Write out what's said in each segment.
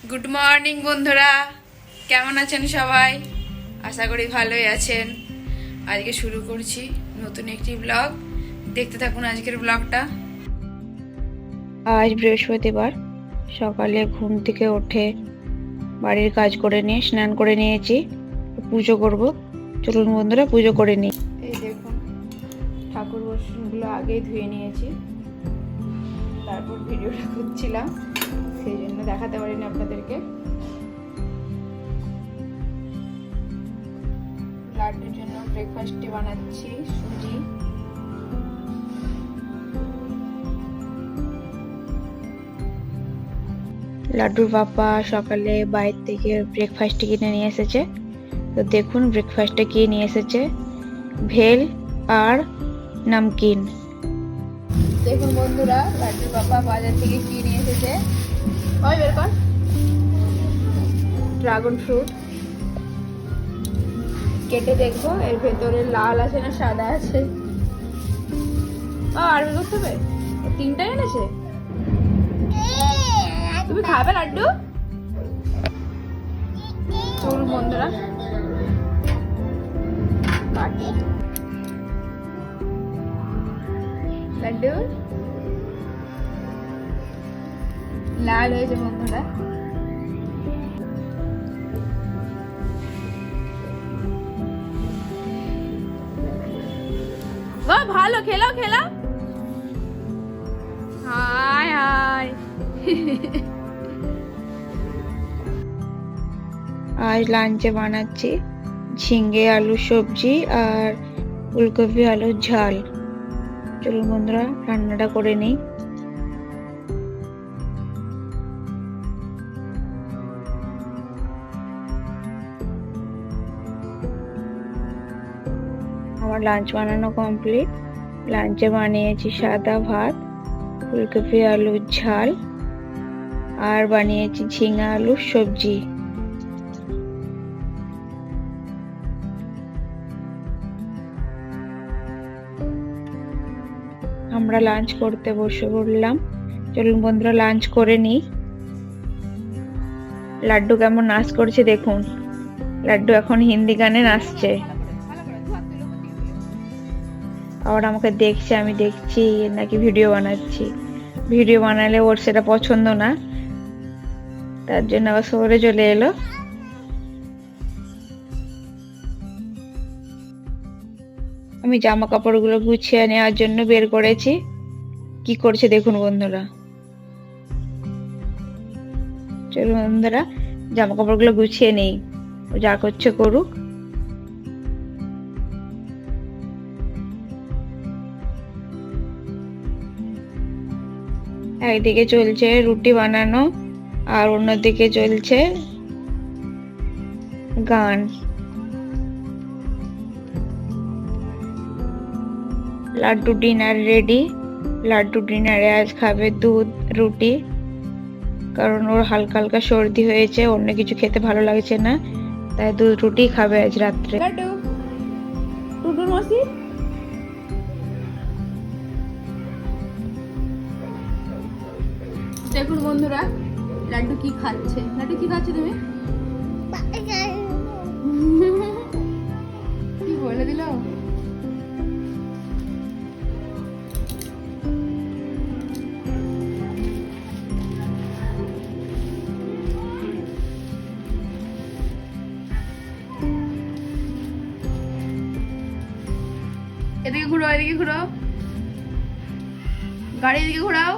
Good morning বন্ধুরা, কেমন আছেন সবাই? আশা করি ভালোই আছেন। আজকে শুরু করছি নতুন একটি ব্লগ। দেখতে থাকুন আজকের ব্লগটা। আজ বৃহস্পতিবার, সকালে ঘুম থেকে উঠে বাড়ির কাজ করে নিয়ে স্নান করে নিয়েছি, পুজো করব। চলুন বন্ধুরা পুজো করে নিই। এই দেখুন, ঠাকুর বাসনগুলো আগেই ধুয়ে নিয়েছি, তারপর ভিডিওটা করছিলাম, সেই জন্য দেখাতে পারিনি আপনাদেরকে। লাড্ডুর জন্য ব্রেকফাস্টে বানাচ্ছি সুজি। লাড্ডুর পাপা সকালে বাইরে থেকে ব্রেকফাস্ট কিনে নিয়ে এসেছে। তো দেখুন ব্রেকফাস্টে কি নিয়ে এসেছে, ভেল আর নামকিন। দেখুন বন্ধুরা, লাড্ডুর পাপা বাজার থেকে কি নিয়ে এসেছে। ওই বের কর, ড্রাগন ফ্রুট কেটে দেখবো এর ভেতরে লাল আছে না সাদা আছে। আর বের করতে হবে, তিনটাই এনেছে। তুমি খাবে লাড্ডু? চলুন বন্ধুরা কাটি। লাড্ডু লাল হয়েছে বন্ধুরা। ভালো খেলাও খেলাও। High high. আজ লাঞ্চে বানাচ্ছি ঝিঙ্গে আলু সবজি আর ফুলকপি আলুর ঝাল। চলুন বন্ধুরা রান্নাটা করে নিই। আমার লাঞ্চ বানানো কমপ্লিট। লাঞ্চে বানিয়েছি সাদা ভাত, ফুলকপি আলুর ঝাল আর বানিয়েছি ঝিঙ্গা আলুর সবজি। আমরা লাঞ্চ করতে বসে পড়লাম। চলুন বন্ধুরা লাঞ্চ করে নিই। লাড্ডু কেমন নাচ করছে দেখুন। লাড্ডু এখন হিন্দি গানে নাচছে, আবার আমাকে দেখছে, আমি দেখছি নাকি ভিডিও বানাচ্ছি। ভিডিও বানালে ওর সেটা পছন্দ না, তার জন্য আবার সরে চলে এলো। আমি জামা কাপড়গুলো গুছিয়ে নেওয়ার জন্য বের করেছি। কি করছে দেখুন বন্ধুরা। চলুন বন্ধুরা জামা কাপড়গুলো গুছিয়ে নেই, ও যা করছে করুক। একদিকে চলছে রুটি বানানো আর অন্যদিকে চলছে গান। Laddu dinner ready. লাড্ডু ডিনারে আজ খাবে দুধ রুটি, কারণ ওর হালকা হালকা সর্দি হয়েছে, অন্য কিছু খেতে ভালো লাগছে না, তাই দুধ রুটি খাবে আজ রাত্রে। লাড্ডু টুটুর মাসি দেখুন বন্ধুরা লাড্ডু কি খাচ্ছে। লাড্ডু কি খাচ্ছে তুমি? কি বলে দিল? এদিকে ঘুরো, এদিকে ঘুরো, গাড়ি এদিকে ঘোরাও।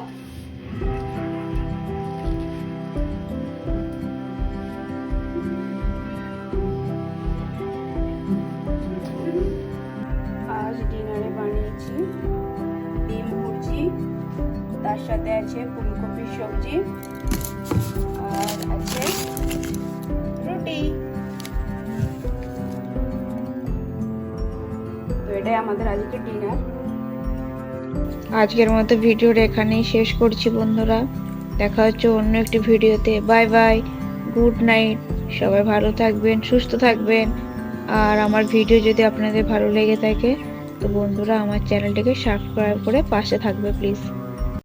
আজ ডিনারে বানিয়েছি ডিম ভুজি, তার সাথে আছে ফুলকপির সবজি আর আছে রুটি। তো এটাই আমাদের আজকের ডিনার। আজকের মতো ভিডিওটা এখানেই শেষ করছি বন্ধুরা। দেখা হচ্ছে অন্য একটি ভিডিওতে। Bye bye, good night. সবাই ভালো থাকবেন, সুস্থ থাকবেন। আর আমার ভিডিও যদি আপনাদের ভালো লেগে থাকে তো বন্ধুরা আমার চ্যানেলটিকে সাবস্ক্রাইব করে পাশে থাকবে প্লিজ।